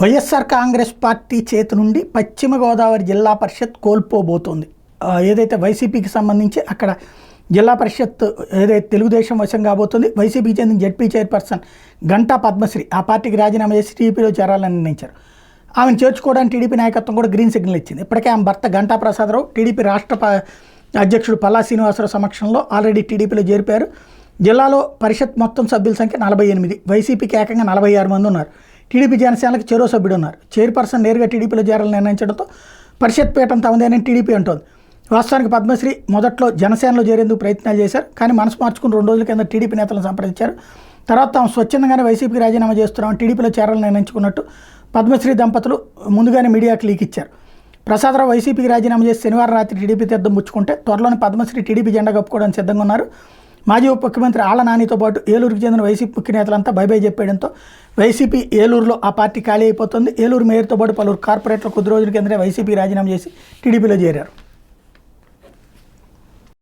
YSR Congress party చేతి నుండి పశ్చిమ గోదావరి జిల్లా పరిషత్ కోల్పోబోతోంది. ఏదైతే వైసీపీకి సంబంధించి అక్కడ జిల్లా పరిషత్ ఏదైతే తెలుగుదేశం వశం కాబోతుంది. వైసీపీకి చెందిన జడ్పీ చైర్పర్సన్ గంటా పద్మశ్రీ ఆ పార్టీకి రాజీనామా చేసి టీడీపీలో చేరాలని నిర్ణయించారు. ఆమెను చేర్చుకోవడానికి టీడీపీ నాయకత్వం కూడా గ్రీన్ సిగ్నల్ ఇచ్చింది. ఇప్పటికే ఆమె భర్త గంటా ప్రసాదరావు టీడీపీ రాష్ట్ర అధ్యక్షుడు పల్లా శ్రీనివాసరావు సమక్షంలో ఆల్రెడీ టీడీపీలో చేరిపారు. జిల్లాలో పరిషత్ మొత్తం సభ్యుల సంఖ్య 48, వైసీపీకి ఏకంగా 46 మంది ఉన్నారు. టీడీపీ జనసేనలకు చెరో సభ్యుడు ఉన్నారు. చైర్పర్సన్ నేరుగా టీడీపీలో చేరాలని నిర్ణయించడంతో పరిషత్ పీఠం తమదేనని టీడీపీ అంటోంది. వాస్తవానికి పద్మశ్రీ మొదట్లో జనసేనలో చేరేందుకు ప్రయత్నాలు చేశారు. కానీ మనసు మార్చుకుని 2 రోజుల కింద టీడీపీ నేతలను సంప్రదించారు. తర్వాత తాము స్వచ్ఛందంగానే వైసీపీకి రాజీనామా చేస్తున్నామని టీడీపీలో చేరాలని నిర్ణయించుకున్నట్టు పద్మశ్రీ దంపతులు ముందుగానే మీడియాకు లీక్ ఇచ్చారు. ప్రసాదరావు వైసీపీకి రాజీనామా చేసి శనివారం రాత్రి టీడీపీ తీర్థం పుచ్చుకుంటే త్వరలోనే పద్మశ్రీ టీడీపీ జెండా కప్పుకోవడానికి సిద్ధంగా ఉన్నారు. మాజీ ఉప ముఖ్యమంత్రి ఆళ్ల నానితో పాటు ఏలూరుకు చెందిన వైసీపీ ముఖ్య నేతలంతా బై చెప్పేయడంతో వైసీపీ ఏలూరులో ఆ పార్టీ ఖాళీ అయిపోతుంది. ఏలూరు మేయర్తో పాటు పలువురు కార్పొరేట్లు కొద్ది రోజుల కిందనే వైసీపీ రాజీనామా చేసి టీడీపీలో చేరారు.